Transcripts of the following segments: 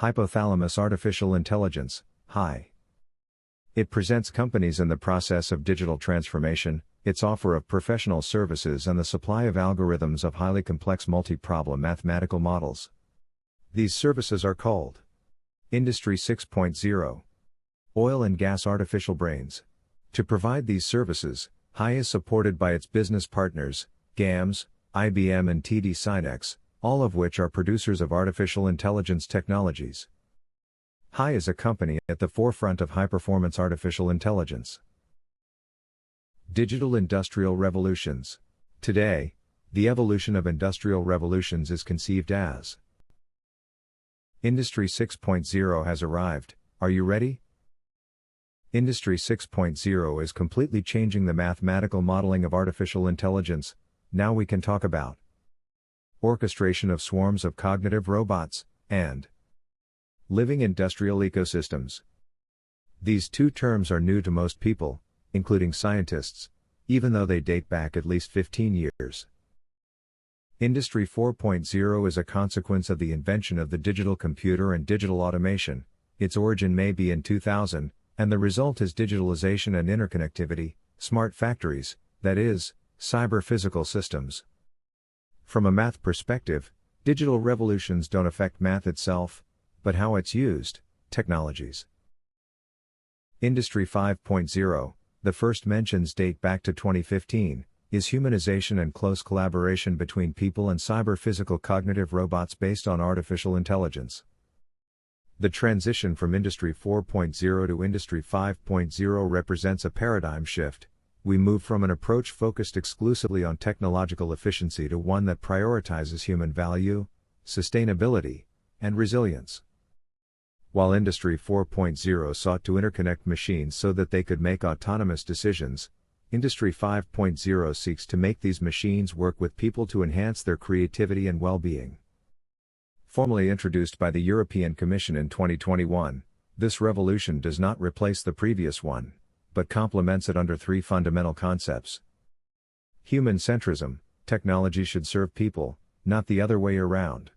Hypothalamus Artificial Intelligence, HAI. It presents companies in the process of digital transformation, its offer of professional services and the supply of algorithms of highly complex multi-problem mathematical models. These services are called Industry 6.0. Oil and Gas Artificial Brains. To provide these services, HAI is supported by its business partners, GAMS, IBM and TD SYNNEX, all of which are producers of artificial intelligence technologies. HAI is a company at the forefront of high-performance artificial intelligence. Digital Industrial Revolutions. Today, the evolution of industrial revolutions is conceived as Industry 6.0 has arrived. Are you ready? Industry 6.0 is completely changing the mathematical modeling of artificial intelligence. Now we can talk about orchestration of swarms of cognitive robots, and living industrial ecosystems. These two terms are new to most people, including scientists, even though they date back at least 15 years. Industry 4.0 is a consequence of the invention of the digital computer and digital automation. Its origin may be in 2000, and the result is digitalization and interconnectivity, smart factories, that is, cyber-physical systems. From a math perspective, digital revolutions don't affect math itself, but how it's used, technologies. Industry 5.0, the first mentions date back to 2015, is humanization and close collaboration between people and cyber-physical cognitive robots based on artificial intelligence. The transition from Industry 4.0 to Industry 5.0 represents a paradigm shift. We move from an approach focused exclusively on technological efficiency to one that prioritizes human value, sustainability, and resilience. While Industry 4.0 sought to interconnect machines so that they could make autonomous decisions, Industry 5.0 seeks to make these machines work with people to enhance their creativity and well-being. Formally introduced by the European Commission in 2021, this revolution does not replace the previous one, but complements it under three fundamental concepts. Human centrism: technology should serve people, not the other way around.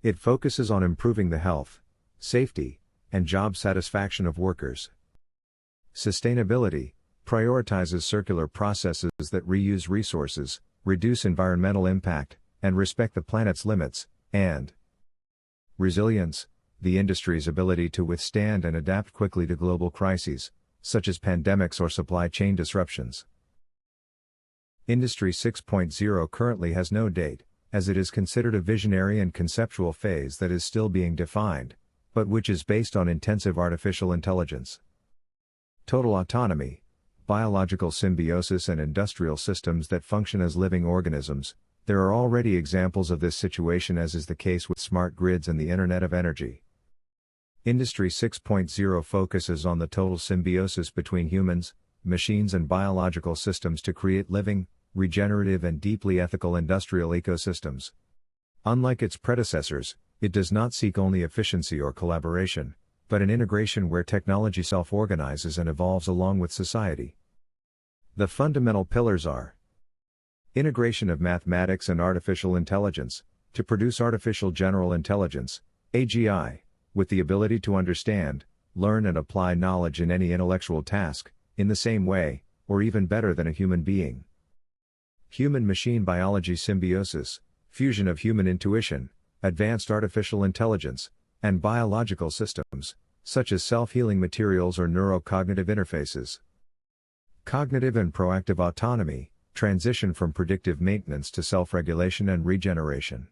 It focuses on improving the health, safety, and job satisfaction of workers. Sustainability prioritizes circular processes that reuse resources, reduce environmental impact, and respect the planet's limits. And resilience, the industry's ability to withstand and adapt quickly to global crises, such as pandemics or supply chain disruptions. Industry 6.0 currently has no date, as it is considered a visionary and conceptual phase that is still being defined, but which is based on intensive artificial intelligence. Total autonomy, biological symbiosis and industrial systems that function as living organisms. There are already examples of this situation, as is the case with smart grids and the Internet of Energy. Industry 6.0 focuses on the total symbiosis between humans, machines and biological systems to create living, regenerative and deeply ethical industrial ecosystems. Unlike its predecessors, it does not seek only efficiency or collaboration, but an integration where technology self-organizes and evolves along with society. The fundamental pillars are integration of mathematics and artificial intelligence, to produce artificial general intelligence, AGI, with the ability to understand, learn and apply knowledge in any intellectual task, in the same way, or even better than a human being. Human-machine biology symbiosis, fusion of human intuition, advanced artificial intelligence, and biological systems, such as self-healing materials or neurocognitive interfaces. Cognitive and proactive autonomy, transition from predictive maintenance to self-regulation and regeneration.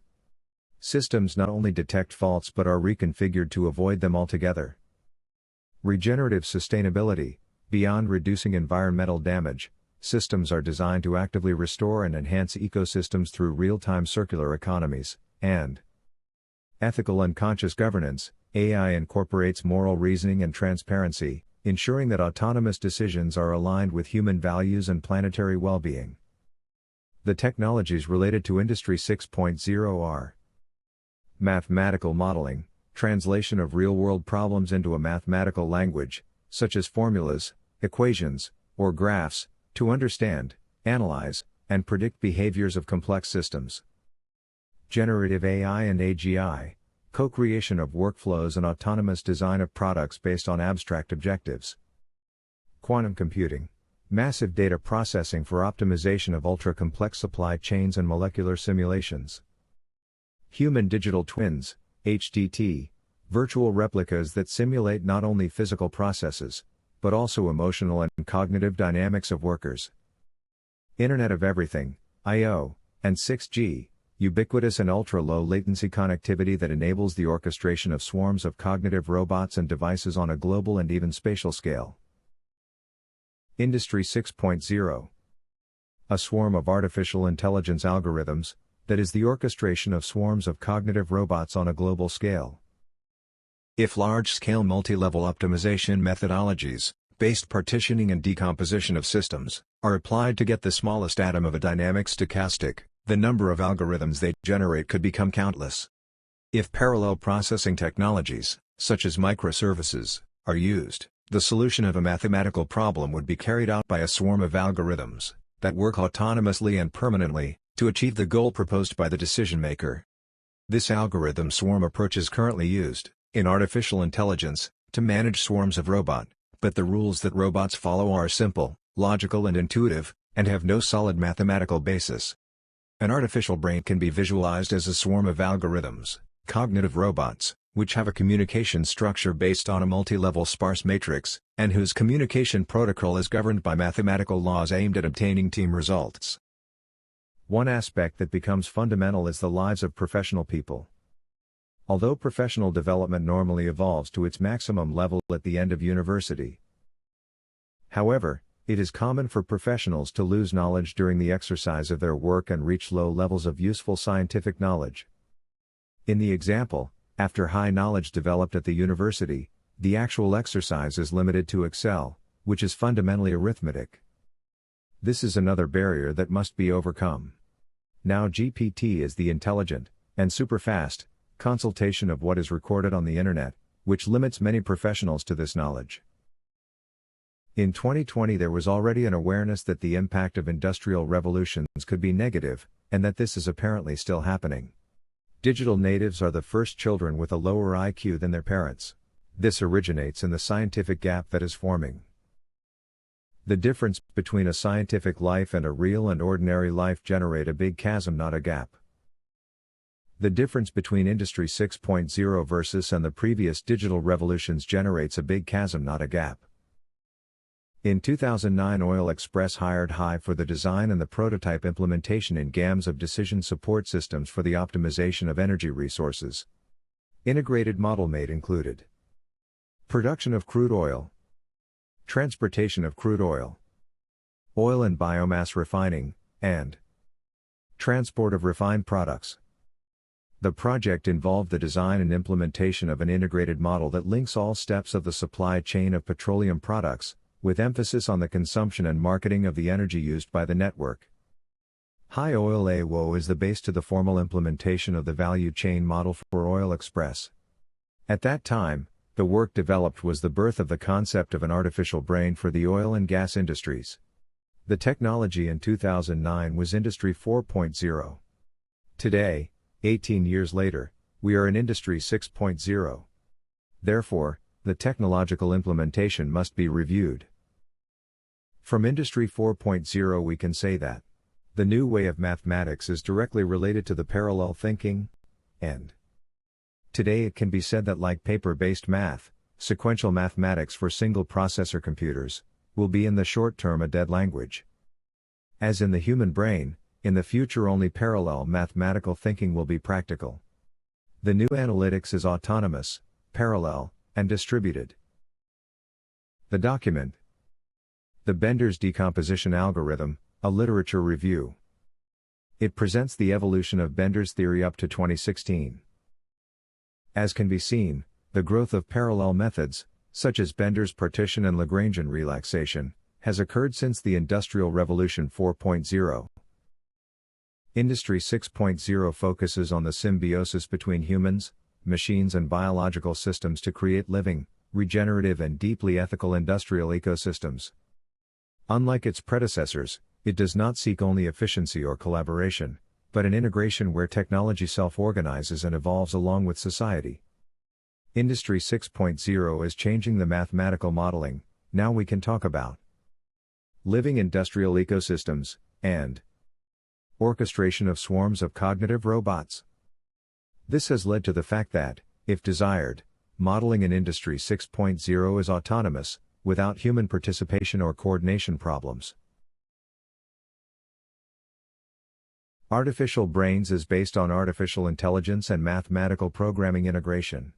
Systems not only detect faults but are reconfigured to avoid them altogether. Regenerative sustainability, beyond reducing environmental damage, systems are designed to actively restore and enhance ecosystems through real-time circular economies. And ethical and conscious governance, AI incorporates moral reasoning and transparency, ensuring that autonomous decisions are aligned with human values and planetary well-being. The technologies related to Industry 6.0 are mathematical modeling, translation of real-world problems into a mathematical language, such as formulas, equations, or graphs, to understand, analyze, and predict behaviors of complex systems. Generative AI and AGI, co-creation of workflows and autonomous design of products based on abstract objectives. Quantum computing, massive data processing for optimization of ultra-complex supply chains and molecular simulations. Human digital twins, HDT, virtual replicas that simulate not only physical processes, but also emotional and cognitive dynamics of workers. Internet of Everything, I/O, and 6G, ubiquitous and ultra-low latency connectivity that enables the orchestration of swarms of cognitive robots and devices on a global and even spatial scale. Industry 6.0. A swarm of artificial intelligence algorithms, that is the orchestration of swarms of cognitive robots on a global scale. If large-scale multi-level optimization methodologies, based partitioning and decomposition of systems, are applied to get the smallest atom of a dynamic stochastic, the number of algorithms they generate could become countless. If parallel processing technologies, such as microservices, are used, the solution of a mathematical problem would be carried out by a swarm of algorithms that work autonomously and permanently to achieve the goal proposed by the decision maker. This algorithm swarm approach is currently used in artificial intelligence to manage swarms of robot, but the rules that robots follow are simple, logical and intuitive, and have no solid mathematical basis. An artificial brain can be visualized as a swarm of algorithms, cognitive robots, which have a communication structure based on a multi-level sparse matrix, and whose communication protocol is governed by mathematical laws aimed at obtaining team results. One aspect that becomes fundamental is the lives of professional people. Although professional development normally evolves to its maximum level at the end of university. However, it is common for professionals to lose knowledge during the exercise of their work and reach low levels of useful scientific knowledge. In the example, after high knowledge developed at the university, the actual exercise is limited to Excel, which is fundamentally arithmetic. This is another barrier that must be overcome. Now GPT is the intelligent, and super-fast, consultation of what is recorded on the internet, which limits many professionals to this knowledge. In 2020 there was already an awareness that the impact of industrial revolutions could be negative, and that this is apparently still happening. Digital natives are the first children with a lower IQ than their parents. This originates in the scientific gap that is forming. The difference between a scientific life and a real and ordinary life generate a big chasm, not a gap. The difference between Industry 6.0 versus and the previous digital revolutions generates a big chasm, not a gap. In 2009, Oil Express hired HAI for the design and the prototype implementation in GAMS of decision support systems for the optimization of energy resources. Integrated model made included production of crude oil, transportation of crude oil and biomass refining, and transport of refined products. The project involved the design and implementation of an integrated model that links all steps of the supply chain of petroleum products, with emphasis on the consumption and marketing of the energy used by the network. HAI-OIL-EWO is the base to the formal implementation of the value chain model for Oil Express. At that time, the work developed was the birth of the concept of an artificial brain for the oil and gas industries. The technology in 2009 was Industry 4.0. Today, 18 years later, we are in Industry 6.0. Therefore, the technological implementation must be reviewed. From Industry 4.0 we can say that the new way of mathematics is directly related to the parallel thinking, and today it can be said that like paper-based math, sequential mathematics for single-processor computers, will be in the short term a dead language. As in the human brain, in the future only parallel mathematical thinking will be practical. The new analytics is autonomous, parallel, and distributed. The document. The Bender's Decomposition Algorithm, a literature review. It presents the evolution of Bender's theory up to 2016. As can be seen, the growth of parallel methods, such as Bender's partition and Lagrangian relaxation, has occurred since the Industrial Revolution 4.0. Industry 6.0 focuses on the symbiosis between humans, machines and biological systems to create living, regenerative and deeply ethical industrial ecosystems. Unlike its predecessors, it does not seek only efficiency or collaboration, but an integration where technology self-organizes and evolves along with society. Industry 6.0 is changing the mathematical modeling. Now we can talk about living industrial ecosystems, and orchestration of swarms of cognitive robots. This has led to the fact that, if desired, modeling in Industry 6.0 is autonomous, without human participation or coordination problems. Artificial brains is based on artificial intelligence and mathematical programming integration.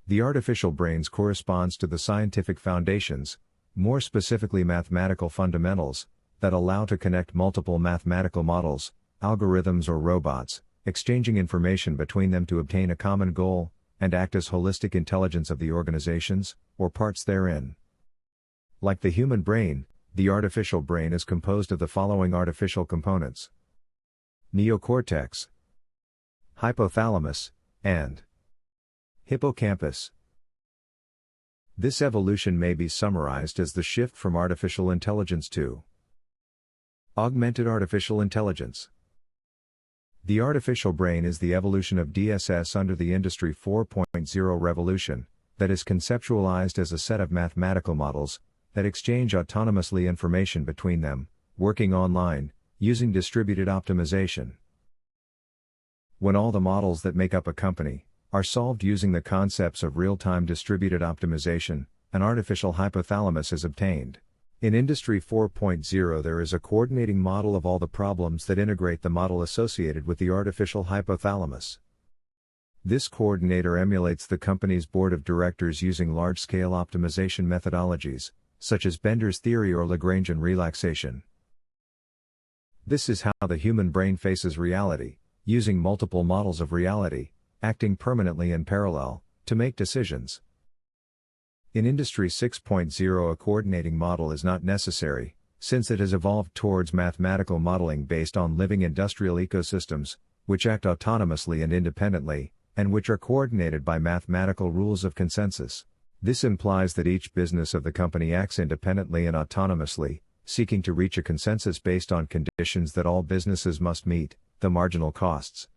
The artificial brains corresponds to the scientific foundations, more specifically mathematical fundamentals, that allow to connect multiple mathematical models, algorithms or robots, exchanging information between them to obtain a common goal, and act as holistic intelligence of the organizations, or parts therein. Like the human brain, the artificial brain is composed of the following artificial components: neocortex, hypothalamus, and hippocampus. This evolution may be summarized as the shift from artificial intelligence to augmented artificial intelligence. The artificial brain is the evolution of DSS under the Industry 4.0 revolution, that is conceptualized as a set of mathematical models that exchange autonomously information between them, working online, using distributed optimization. When all the models that make up a company are solved using the concepts of real-time distributed optimization, an artificial hypothalamus is obtained. In Industry 4.0 there is a coordinating model of all the problems that integrate the model associated with the artificial hypothalamus. This coordinator emulates the company's board of directors using large-scale optimization methodologies, such as Bender's theory or Lagrangian relaxation. This is how the human brain faces reality, using multiple models of reality, acting permanently in parallel, to make decisions. In Industry 6.0 a coordinating model is not necessary, since it has evolved towards mathematical modeling based on living industrial ecosystems, which act autonomously and independently, and which are coordinated by mathematical rules of consensus. This implies that each business of the company acts independently and autonomously, seeking to reach a consensus based on conditions that all businesses must meet, the marginal costs.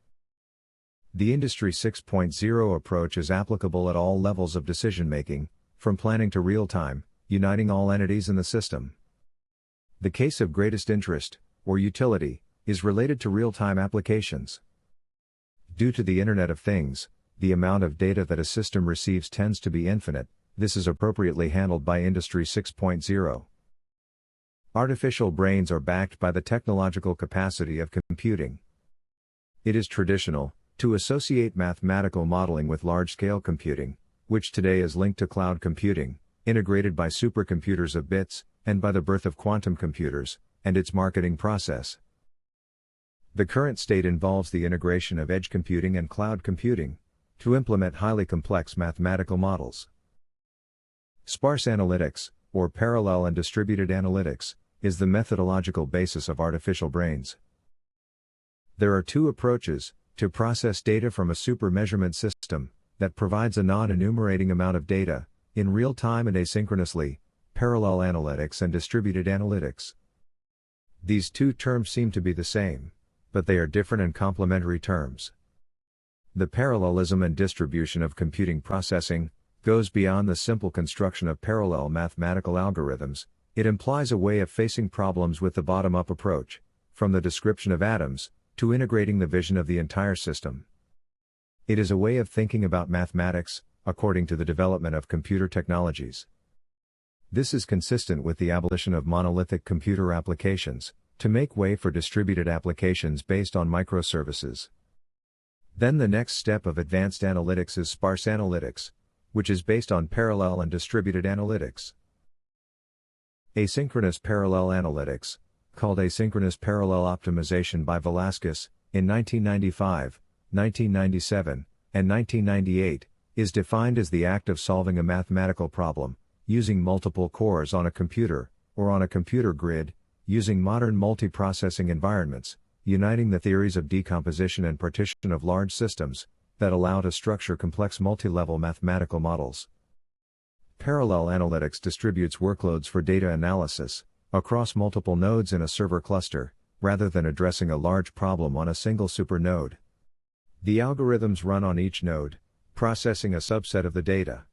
The Industry 6.0 approach is applicable at all levels of decision-making, from planning to real-time, uniting all entities in the system. The case of greatest interest, or utility, is related to real-time applications. Due to the Internet of Things, the amount of data that a system receives tends to be infinite. This is appropriately handled by Industry 6.0. Artificial brains are backed by the technological capacity of computing. It is traditional to associate mathematical modeling with large-scale computing, which today is linked to cloud computing, integrated by supercomputers of bits, and by the birth of quantum computers, and its marketing process. The current state involves the integration of edge computing and cloud computing, to implement highly complex mathematical models. Sparse analytics, or parallel and distributed analytics, is the methodological basis of artificial brains. There are two approaches to process data from a super-measurement system that provides a non-enumerating amount of data, in real time and asynchronously: parallel analytics and distributed analytics. These two terms seem to be the same, but they are different and complementary terms. The parallelism and distribution of computing processing goes beyond the simple construction of parallel mathematical algorithms. It implies a way of facing problems with the bottom-up approach, from the description of atoms to integrating the vision of the entire system. It is a way of thinking about mathematics, according to the development of computer technologies. This is consistent with the abolition of monolithic computer applications, to make way for distributed applications based on microservices. Then the next step of advanced analytics is sparse analytics, which is based on parallel and distributed analytics. Asynchronous parallel analytics, called asynchronous parallel optimization by Velasquez, in 1995, 1997, and 1998, is defined as the act of solving a mathematical problem, using multiple cores on a computer, or on a computer grid, using modern multiprocessing environments, uniting the theories of decomposition and partition of large systems, that allow to structure complex multi-level mathematical models. Parallel analytics distributes workloads for data analysis across multiple nodes in a server cluster, rather than addressing a large problem on a single supernode. The algorithms run on each node, processing a subset of the data.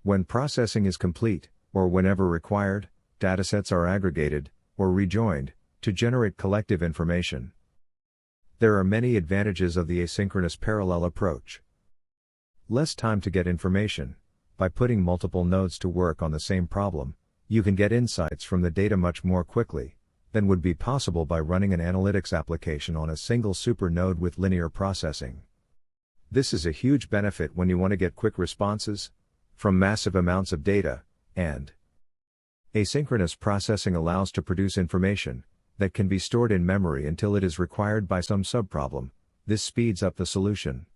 When processing is complete, or whenever required, datasets are aggregated, or rejoined, to generate collective information. There are many advantages of the asynchronous parallel approach. Less time to get information. By putting multiple nodes to work on the same problem, you can get insights from the data much more quickly than would be possible by running an analytics application on a single supernode with linear processing. This is a huge benefit when you want to get quick responses from massive amounts of data, and asynchronous processing allows to produce information that can be stored in memory until it is required by some subproblem. This speeds up the solution.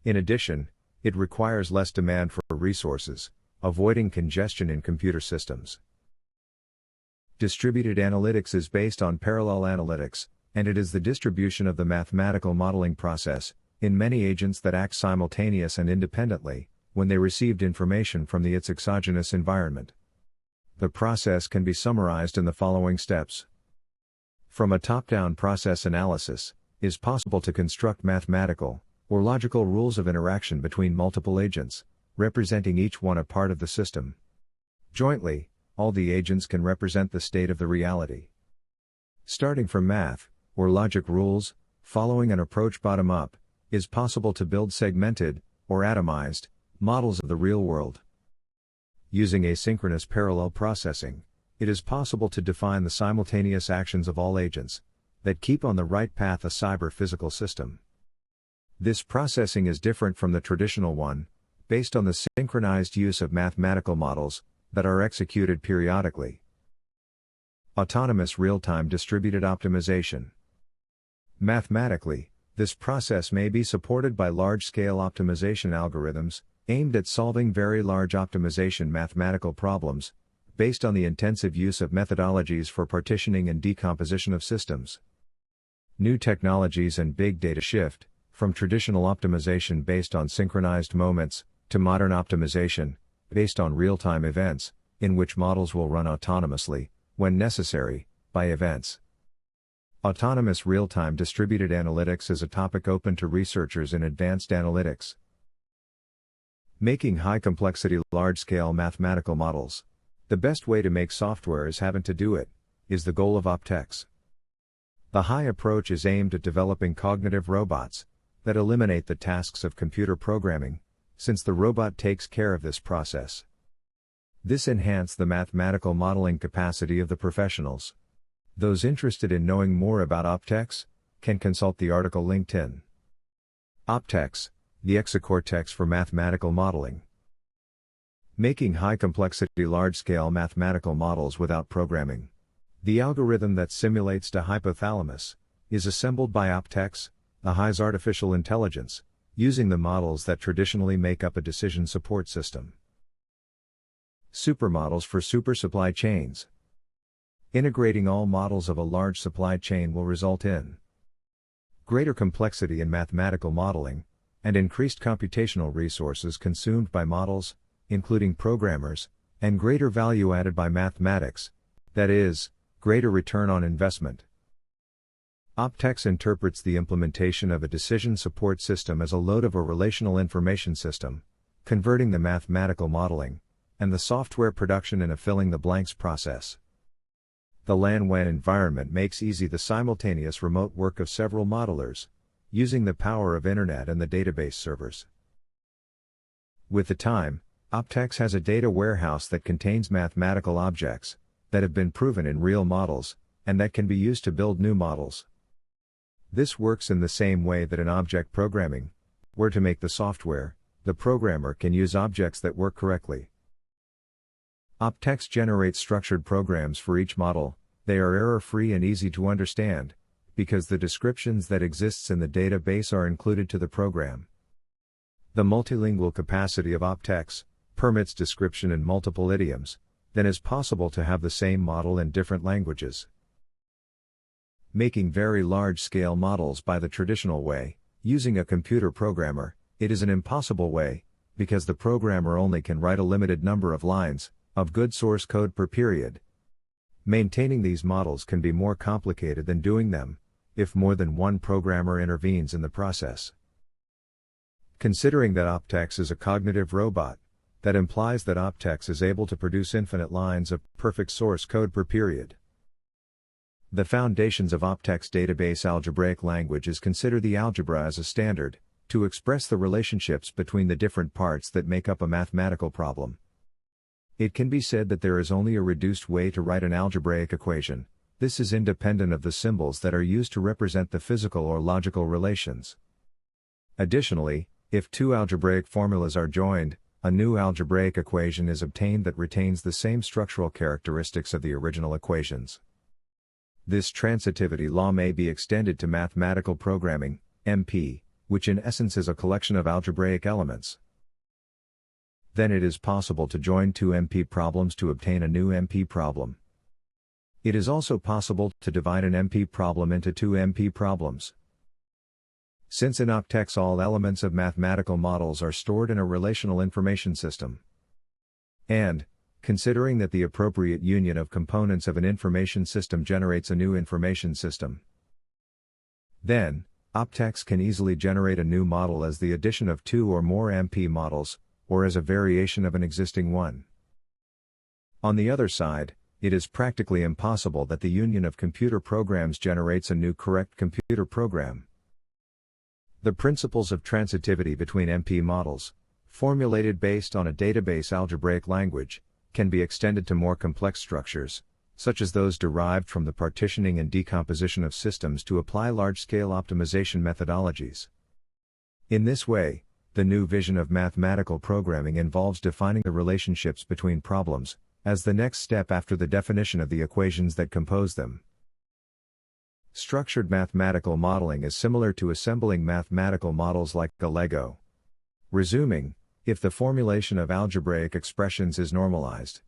In addition, it requires less demand for resources, avoiding congestion in computer systems. Distributed analytics is based on parallel analytics, and it is the distribution of the mathematical modeling process in many agents that act simultaneous and independently when they received information from its exogenous environment. The process can be summarized in the following steps. From a top-down process analysis, it is possible to construct mathematical or logical rules of interaction between multiple agents, representing each one a part of the system. Jointly, all the agents can represent the state of the reality. Starting from math, or logic rules, following an approach bottom-up, it is possible to build segmented, or atomized, models of the real world. Using asynchronous parallel processing, it is possible to define the simultaneous actions of all agents that keep on the right path a cyber-physical system. This processing is different from the traditional one, based on the synchronized use of mathematical models that are executed periodically. Autonomous real-time distributed optimization. Mathematically, this process may be supported by large-scale optimization algorithms aimed at solving very large optimization mathematical problems, based on the intensive use of methodologies for partitioning and decomposition of systems. New technologies and big data shift from traditional optimization based on synchronized moments to modern optimization based on real-time events, in which models will run autonomously, when necessary, by events. Autonomous real-time distributed analytics is a topic open to researchers in advanced analytics. Making high-complexity large-scale mathematical models. The best way to make software is having to do it, is the goal of OpTex. The HAI approach is aimed at developing cognitive robots that eliminate the tasks of computer programming, since the robot takes care of this process. This enhances the mathematical modeling capacity of the professionals. Those interested in knowing more about OpTex can consult the article linked in. OpTex, the exocortex for mathematical modeling. Making high-complexity large-scale mathematical models without programming. The algorithm that simulates the hypothalamus is assembled by OpTex, the HAI's artificial intelligence, using the models that traditionally make up a decision support system. Supermodels for super supply chains. Integrating all models of a large supply chain will result in greater complexity in mathematical modeling, and increased computational resources consumed by models, including programmers, and greater value added by mathematics, that is, greater return on investment. OpTex interprets the implementation of a decision support system as a load of a relational information system, converting the mathematical modeling and the software production in a filling-the-blanks process. The LAN-WAN environment makes easy the simultaneous remote work of several modelers, using the power of Internet and the database servers. With the time, OpTex has a data warehouse that contains mathematical objects that have been proven in real models, and that can be used to build new models. This works in the same way that in object programming, where to make the software, the programmer can use objects that work correctly. OpTex generates structured programs for each model. They are error-free and easy to understand, because the descriptions that exists in the database are included to the program. The multilingual capacity of OpTex permits description in multiple idioms, then is possible to have the same model in different languages. Making very large-scale models by the traditional way, using a computer programmer, it is an impossible way, because the programmer only can write a limited number of lines of good source code per period. Maintaining these models can be more complicated than doing them, if more than one programmer intervenes in the process. Considering that Optex is a cognitive robot, that implies that Optex is able to produce infinite lines of perfect source code per period. The foundations of Optex database algebraic languages consider the algebra as a standard, to express the relationships between the different parts that make up a mathematical problem. It can be said that there is only a reduced way to write an algebraic equation. This is independent of the symbols that are used to represent the physical or logical relations. Additionally, if two algebraic formulas are joined, a new algebraic equation is obtained that retains the same structural characteristics of the original equations. This transitivity law may be extended to mathematical programming, MP, which in essence is a collection of algebraic elements. Then it is possible to join two MP problems to obtain a new MP problem. It is also possible to divide an MP problem into two MP problems. Since in Optex all elements of mathematical models are stored in a relational information system, and, considering that the appropriate union of components of an information system generates a new information system, then, Optex can easily generate a new model as the addition of two or more MP models, or as a variation of an existing one. On the other side, it is practically impossible that the union of computer programs generates a new correct computer program. The principles of transitivity between MP models, formulated based on a database algebraic language, can be extended to more complex structures, such as those derived from the partitioning and decomposition of systems to apply large-scale optimization methodologies. In this way, the new vision of mathematical programming involves defining the relationships between problems, as the next step after the definition of the equations that compose them. Structured mathematical modeling is similar to assembling mathematical models like a Lego. Resuming, if the formulation of algebraic expressions is normalized,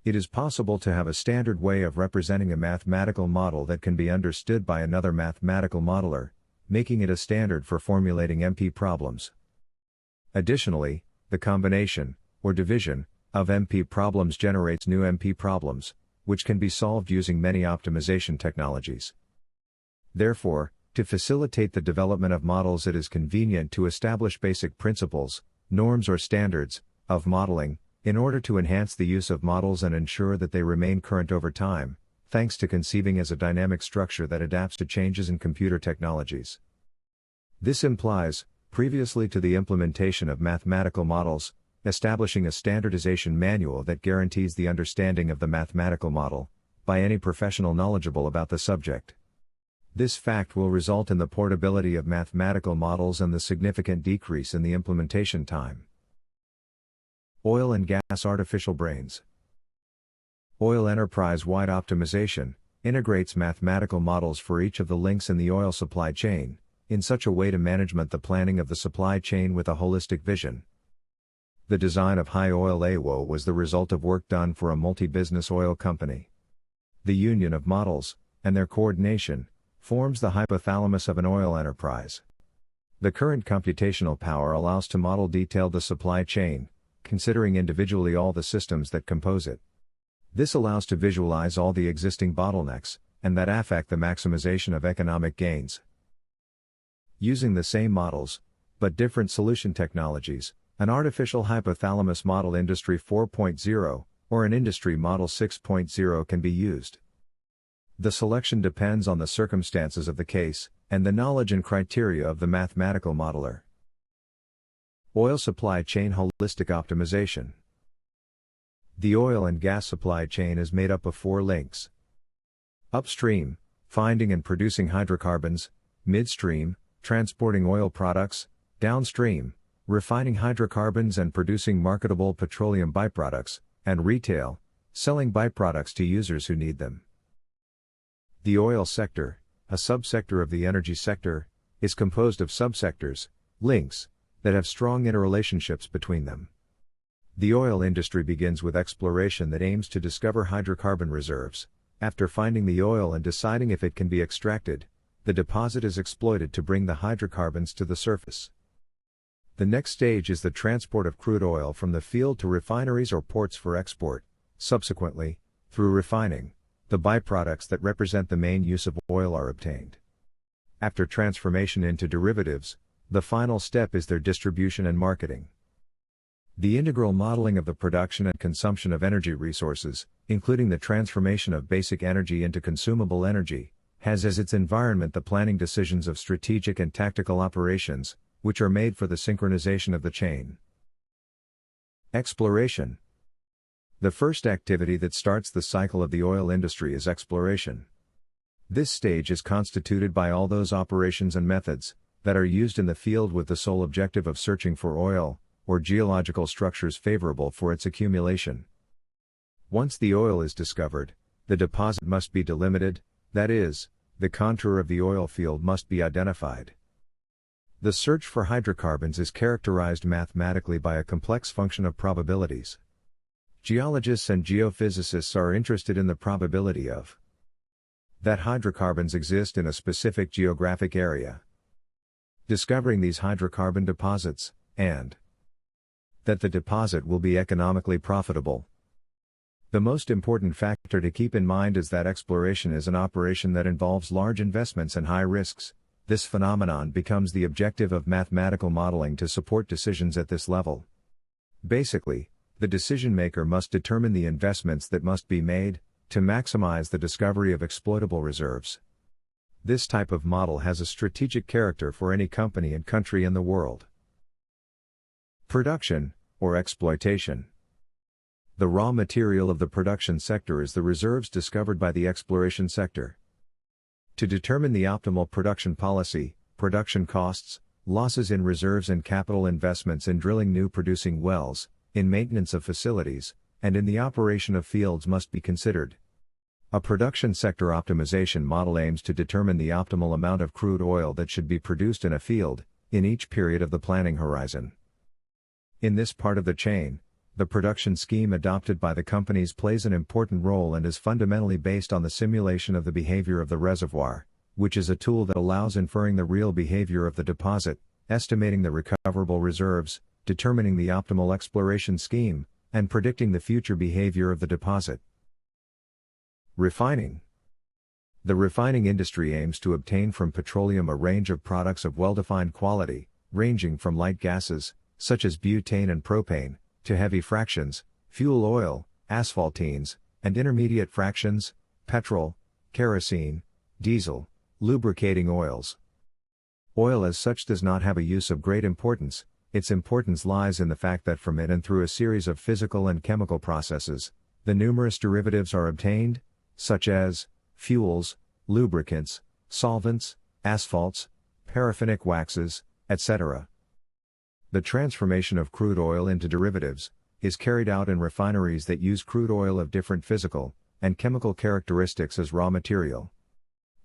it is possible to have a standard way of representing a mathematical model that can be understood by another mathematical modeler, making it a standard for formulating MP problems. Additionally, the combination, or division, of MP problems generates new MP problems, which can be solved using many optimization technologies. Therefore, to facilitate the development of models, it is convenient to establish basic principles, norms or standards, of modeling, in order to enhance the use of models and ensure that they remain current over time, thanks to conceiving as a dynamic structure that adapts to changes in computer technologies. This implies, previously to the implementation of mathematical models, establishing a standardization manual that guarantees the understanding of the mathematical model, by any professional knowledgeable about the subject. This fact will result in the portability of mathematical models and the significant decrease in the implementation time. Oil and gas artificial brains. Oil enterprise-wide optimization integrates mathematical models for each of the links in the oil supply chain, in such a way to management the planning of the supply chain with a holistic vision. The design of HAI-OIL-EWO was the result of work done for a multi-business oil company. The union of models, and their coordination, forms the hypothalamus of an oil enterprise. The current computational power allows to model detail the supply chain, considering individually all the systems that compose it. This allows to visualize all the existing bottlenecks, and that affect the maximization of economic gains. Using the same models, but different solution technologies, an artificial hypothalamus model Industry 4.0, or an Industry Model 6.0 can be used. The selection depends on the circumstances of the case, and the knowledge and criteria of the mathematical modeler. Oil supply chain holistic optimization. The oil and gas supply chain is made up of 4 links. Upstream, finding and producing hydrocarbons; midstream, transporting oil products; downstream, refining hydrocarbons and producing marketable petroleum byproducts; and retail, selling byproducts to users who need them. The oil sector, a subsector of the energy sector, is composed of subsectors, links, that have strong interrelationships between them. The oil industry begins with exploration that aims to discover hydrocarbon reserves. After finding the oil and deciding if it can be extracted, the deposit is exploited to bring the hydrocarbons to the surface. The next stage is the transport of crude oil from the field to refineries or ports for export. Subsequently, Through refining, the byproducts that represent the main use of oil are obtained. After transformation into derivatives, the final step is their distribution and marketing. The integral modeling of the production and consumption of energy resources, including the transformation of basic energy into consumable energy, has as its environment the planning decisions of strategic and tactical operations, which are made for the synchronization of the chain. Exploration. The first activity that starts the cycle of the oil industry is exploration. This stage is constituted by all those operations and methods that are used in the field with the sole objective of searching for oil, or geological structures favorable for its accumulation. Once the oil is discovered, the deposit must be delimited, that is, the contour of the oil field must be identified. The search for hydrocarbons is characterized mathematically by a complex function of probabilities. Geologists and geophysicists are interested in the probability of that hydrocarbons exist in a specific geographic area, discovering these hydrocarbon deposits, and that the deposit will be economically profitable. The most important factor to keep in mind is that exploration is an operation that involves large investments and high risks. This phenomenon becomes the objective of mathematical modeling to support decisions at this level. Basically, the decision maker must determine the investments that must be made to maximize the discovery of exploitable reserves. This type of model has a strategic character for any company and country in the world. Production, or exploitation. The raw material of the production sector is the reserves discovered by the exploration sector. To determine the optimal production policy, production costs, losses in reserves and capital investments in drilling new producing wells, in maintenance of facilities, and in the operation of fields must be considered. A production sector optimization model aims to determine the optimal amount of crude oil that should be produced in a field, in each period of the planning horizon. In this part of the chain, the production scheme adopted by the companies plays an important role and is fundamentally based on the simulation of the behavior of the reservoir, which is a tool that allows inferring the real behavior of the deposit, estimating the recoverable reserves, determining the optimal exploration scheme, and predicting the future behavior of the deposit. Refining. The refining industry aims to obtain from petroleum a range of products of well-defined quality, ranging from light gases, such as butane and propane, to heavy fractions, fuel oil, asphaltenes, and intermediate fractions, petrol, kerosene, diesel, lubricating oils. Oil as such does not have a use of great importance. Its importance lies in the fact that from it and through a series of physical and chemical processes, the numerous derivatives are obtained, such as fuels, lubricants, solvents, asphalts, paraffinic waxes, etc. The transformation of crude oil into derivatives is carried out in refineries that use crude oil of different physical and chemical characteristics as raw material.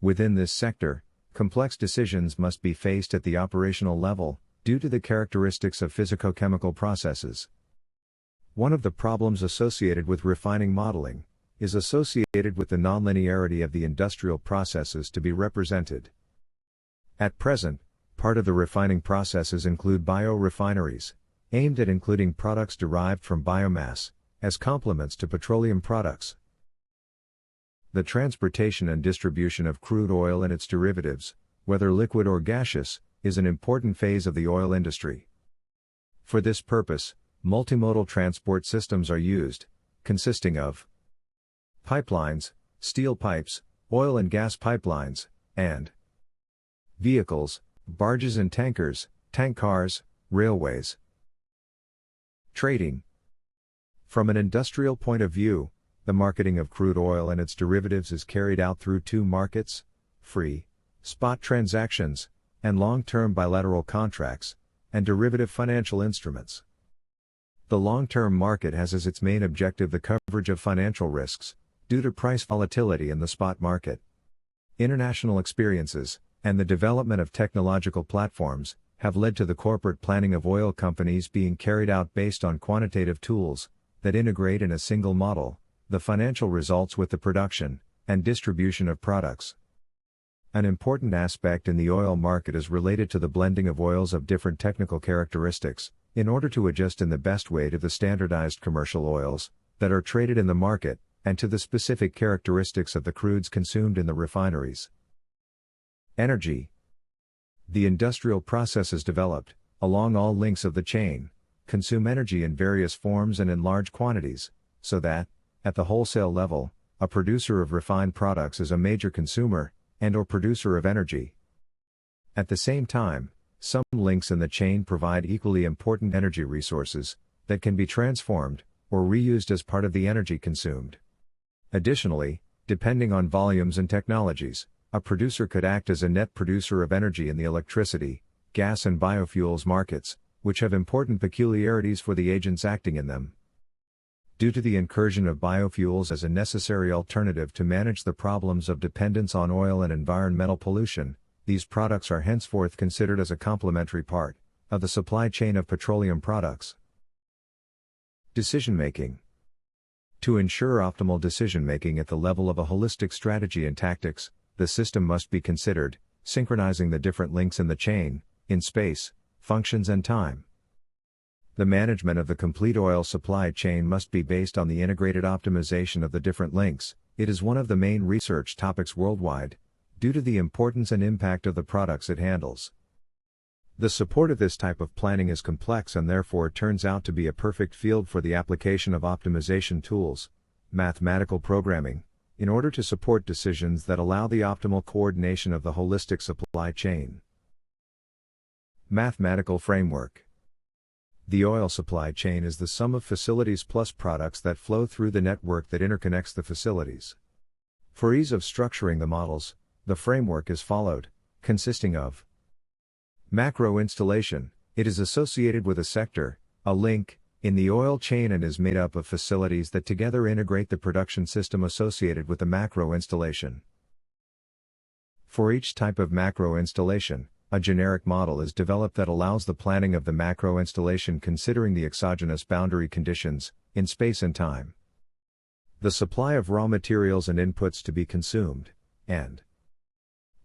Within this sector, complex decisions must be faced at the operational level, due to the characteristics of physico-chemical processes. One of the problems associated with refining modeling is associated with the nonlinearity of the industrial processes to be represented. At present, part of the refining processes include biorefineries, aimed at including products derived from biomass, as complements to petroleum products. The transportation and distribution of crude oil and its derivatives, whether liquid or gaseous, is an important phase of the oil industry. For this purpose, multimodal transport systems are used, consisting of pipelines, steel pipes, oil and gas pipelines, and vehicles, barges and tankers, tank cars, railways. Trading. From an industrial point of view, the marketing of crude oil and its derivatives is carried out through two markets: free, spot transactions, and long-term bilateral contracts, and derivative financial instruments. The long-term market has as its main objective the coverage of financial risks, due to price volatility in the spot market. International experiences, and the development of technological platforms, have led to the corporate planning of oil companies being carried out based on quantitative tools that integrate in a single model the financial results with the production and distribution of products. An important aspect in the oil market is related to the blending of oils of different technical characteristics, in order to adjust in the best way to the standardized commercial oils that are traded in the market, and to the specific characteristics of the crudes consumed in the refineries. Energy. The industrial processes developed, along all links of the chain, consume energy in various forms and in large quantities, so that, at the wholesale level, a producer of refined products is a major consumer, and/or producer of energy. At the same time, some links in the chain provide equally important energy resources, that can be transformed, or reused as part of the energy consumed. Additionally, depending on volumes and technologies, a producer could act as a net producer of energy in the electricity, gas and biofuels markets, which have important peculiarities for the agents acting in them. Due to the incursion of biofuels as a necessary alternative to manage the problems of dependence on oil and environmental pollution, these products are henceforth considered as a complementary part of the supply chain of petroleum products. Decision-making. To ensure optimal decision-making at the level of a holistic strategy and tactics, the system must be considered, synchronizing the different links in the chain, in space, functions and time. The management of the complete oil supply chain must be based on the integrated optimization of the different links. It is one of the main research topics worldwide, due to the importance and impact of the products it handles. The support of this type of planning is complex and therefore turns out to be a perfect field for the application of optimization tools, mathematical programming, in order to support decisions that allow the optimal coordination of the holistic supply chain. Mathematical framework. The oil supply chain is the sum of facilities plus products that flow through the network that interconnects the facilities. For ease of structuring the models, the framework is followed, consisting of macro installation. It is associated with a sector, a link, in the oil chain and is made up of facilities that together integrate the production system associated with the macro installation. For each type of macro installation, a generic model is developed that allows the planning of the macro installation considering the exogenous boundary conditions, in space and time, the supply of raw materials and inputs to be consumed, and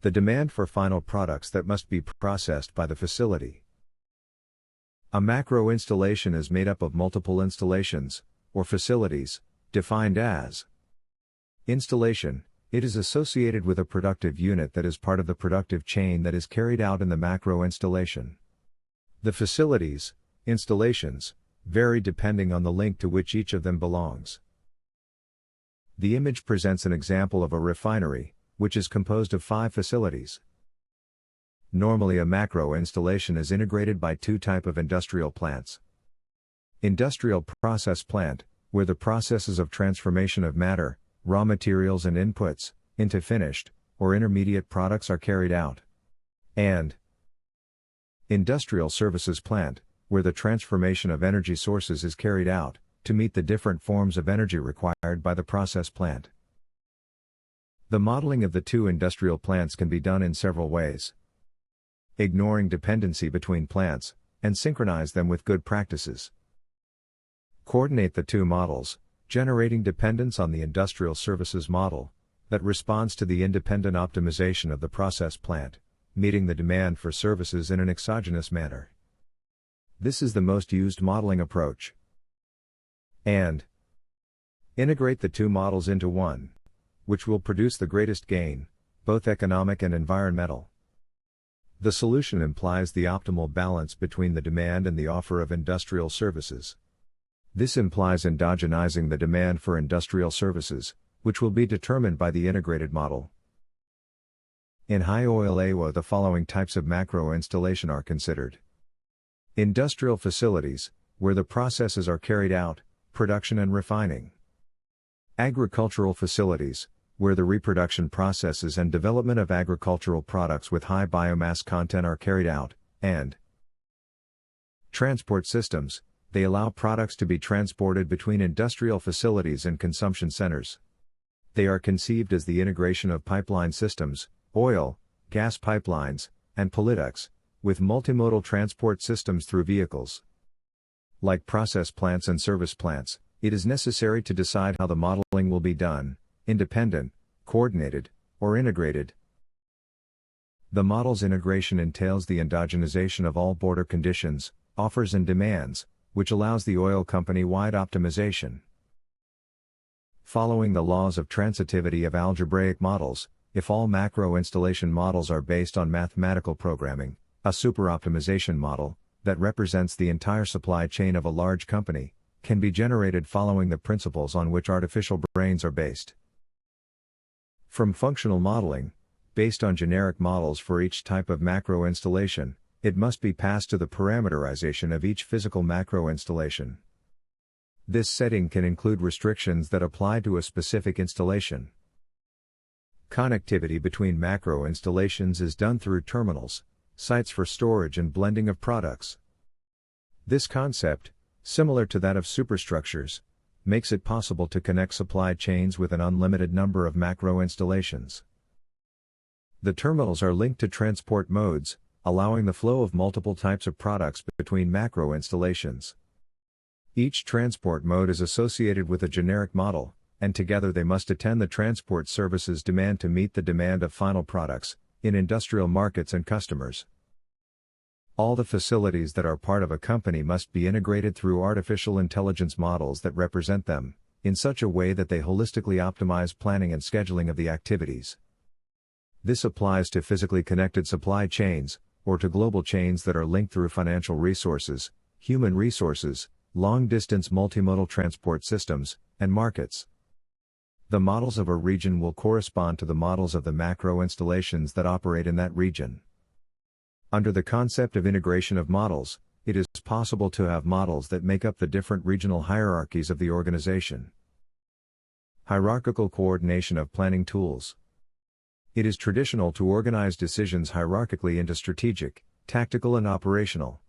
the demand for final products that must be processed by the facility. A macro installation is made up of multiple installations, or facilities, defined as installation. It is associated with a productive unit that is part of the productive chain that is carried out in the macro installation. The facilities, installations, vary depending on the link to which each of them belongs. The image presents an example of a refinery, which is composed of 5 facilities. Normally a macro installation is integrated by 2 types of industrial plants. Industrial process plant, where the processes of transformation of matter, raw materials and inputs, into finished, or intermediate products are carried out. And industrial services plant, where the transformation of energy sources is carried out, to meet the different forms of energy required by the process plant. The modeling of the 2 industrial plants can be done in several ways. Ignoring dependency between plants, and synchronize them with good practices. Coordinate the 2 models, generating dependence on the industrial services model, that responds to the independent optimization of the process plant, meeting the demand for services in an exogenous manner. This is the most used modeling approach. And integrate the 2 models into one, which will produce the greatest gain, both economic and environmental. The solution implies the optimal balance between the demand and the offer of industrial services. This implies endogenizing the demand for industrial services, which will be determined by the integrated model. In HAI-OIL-EWO, the following types of macro installation are considered. Industrial facilities, where the processes are carried out, production and refining. Agricultural facilities, where the reproduction processes and development of agricultural products with high biomass content are carried out, and transport systems. They allow products to be transported between industrial facilities and consumption centers. They are conceived as the integration of pipeline systems, oil, gas pipelines, and polyducts, with multimodal transport systems through vehicles. Like process plants and service plants, it is necessary to decide how the modeling will be done, independent, coordinated, or integrated. The model's integration entails the endogenization of all border conditions, offers and demands, which allows the oil company-wide optimization. Following the laws of transitivity of algebraic models, if all macro installation models are based on mathematical programming, a superoptimization model, that represents the entire supply chain of a large company, can be generated following the principles on which artificial brains are based. From functional modeling, based on generic models for each type of macro installation, it must be passed to the parameterization of each physical macro installation. This setting can include restrictions that apply to a specific installation. Connectivity between macro installations is done through terminals, sites for storage and blending of products. This concept, similar to that of superstructures, makes it possible to connect supply chains with an unlimited number of macro installations. The terminals are linked to transport modes, allowing the flow of multiple types of products between macro installations. Each transport mode is associated with a generic model, and together they must attend the transport services demand to meet the demand of final products, in industrial markets and customers. All the facilities that are part of a company must be integrated through artificial intelligence models that represent them, in such a way that they holistically optimize planning and scheduling of the activities. This applies to physically connected supply chains, or to global chains that are linked through financial resources, human resources, long-distance multimodal transport systems, and markets. The models of a region will correspond to the models of the macro installations that operate in that region. Under the concept of integration of models, it is possible to have models that make up the different regional hierarchies of the organization. Hierarchical coordination of planning tools. It is traditional to organize decisions hierarchically into strategic, tactical and operational.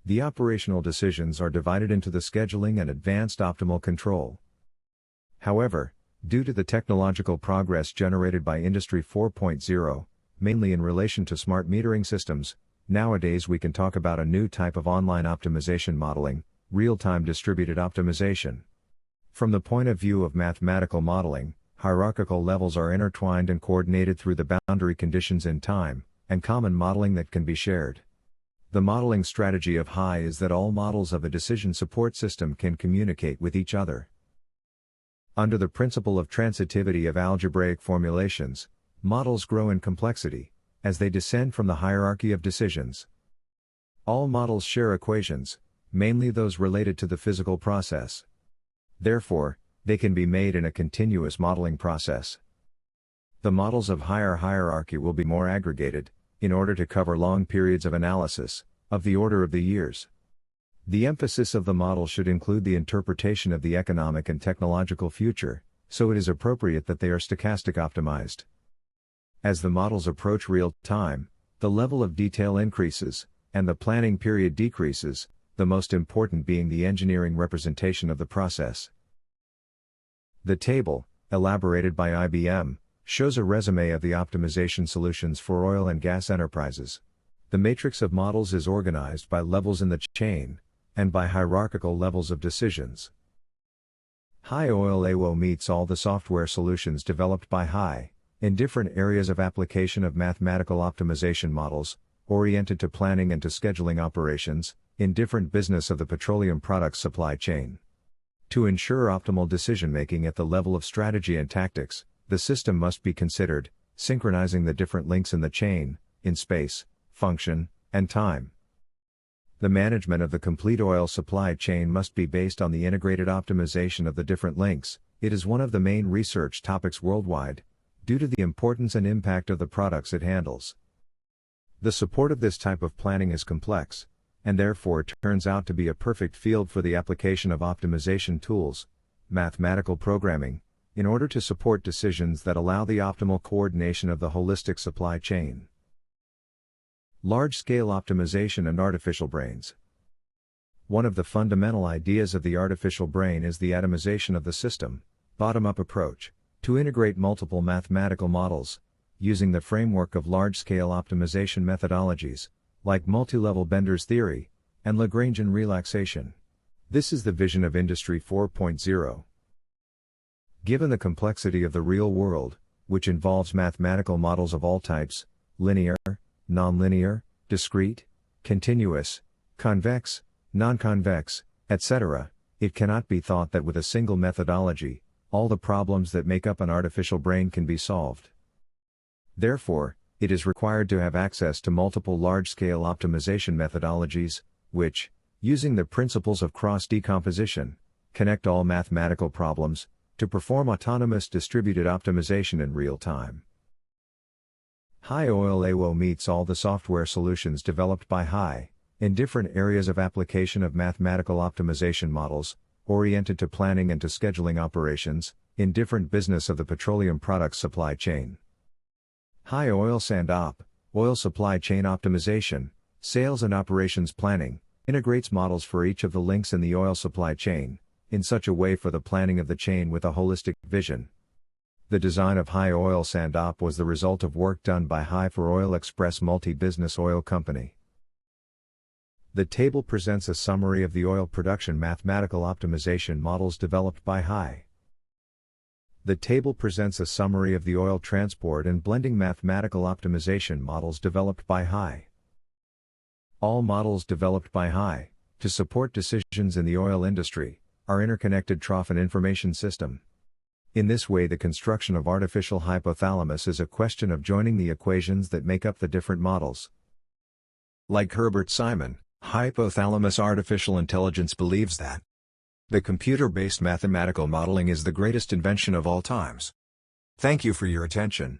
The operational decisions are divided into the scheduling and advanced optimal control. However, due to the technological progress generated by Industry 4.0, mainly in relation to smart metering systems, nowadays we can talk about a new type of online optimization modeling, real-time distributed optimization. From the point of view of mathematical modeling, hierarchical levels are intertwined and coordinated through the boundary conditions in time, and common modeling that can be shared. The modeling strategy of HAI is that all models of a decision support system can communicate with each other. Under the principle of transitivity of algebraic formulations, models grow in complexity, as they descend from the hierarchy of decisions. All models share equations, mainly those related to the physical process. Therefore, they can be made in a continuous modeling process. The models of higher hierarchy will be more aggregated, in order to cover long periods of analysis, of the order of the years. The emphasis of the model should include the interpretation of the economic and technological future, so it is appropriate that they are stochastic optimized. As the models approach real time, the level of detail increases, and the planning period decreases, the most important being the engineering representation of the process. The table, elaborated by IBM, shows a resume of the optimization solutions for oil and gas enterprises. The matrix of models is organized by levels in the chain, and by hierarchical levels of decisions. HAI-OIL-EWO meets all the software solutions developed by HAI, in different areas of application of mathematical optimization models, oriented to planning and to scheduling operations, in different business of the petroleum products supply chain. To ensure optimal decision-making at the level of strategy and tactics, the system must be considered, synchronizing the different links in the chain, in space, function, and time. The management of the complete oil supply chain must be based on the integrated optimization of the different links. It is one of the main research topics worldwide, due to the importance and impact of the products it handles. The support of this type of planning is complex, and therefore turns out to be a perfect field for the application of optimization tools, mathematical programming, in order to support decisions that allow the optimal coordination of the holistic supply chain. Large-scale optimization and artificial brains. One of the fundamental ideas of the artificial brain is the atomization of the system, bottom-up approach, to integrate multiple mathematical models, using the framework of large-scale optimization methodologies, like multi-level Bender's theory, and Lagrangian relaxation. This is the vision of Industry 4.0. Given the complexity of the real world, which involves mathematical models of all types, linear, nonlinear, discrete, continuous, convex, non-convex, etc., it cannot be thought that with a single methodology, all the problems that make up an artificial brain can be solved. Therefore, it is required to have access to multiple large-scale optimization methodologies, which, using the principles of cross-decomposition, connect all mathematical problems, to perform autonomous distributed optimization in real time. HAI-OIL-EWO meets all the software solutions developed by HAI, in different areas of application of mathematical optimization models, oriented to planning and to scheduling operations, in different business of the petroleum products supply chain. HAI-OIL Sand Op, Oil Supply Chain Optimization, Sales and Operations Planning, integrates models for each of the links in the oil supply chain, in such a way for the planning of the chain with a holistic vision. The design of HAI-OIL Sand Op was the result of work done by HAI for Oil Express Multi-Business Oil Company. The table presents a summary of the oil production mathematical optimization models developed by HAI. The table presents a summary of the oil transport and blending mathematical optimization models developed by HAI. All models developed by HAI, to support decisions in the oil industry, are interconnected trough and information system. In this way, the construction of artificial hypothalamus is a question of joining the equations that make up the different models. Like Herbert Simon, hypothalamus artificial intelligence believes that the computer-based mathematical modeling is the greatest invention of all times. Thank you for your attention.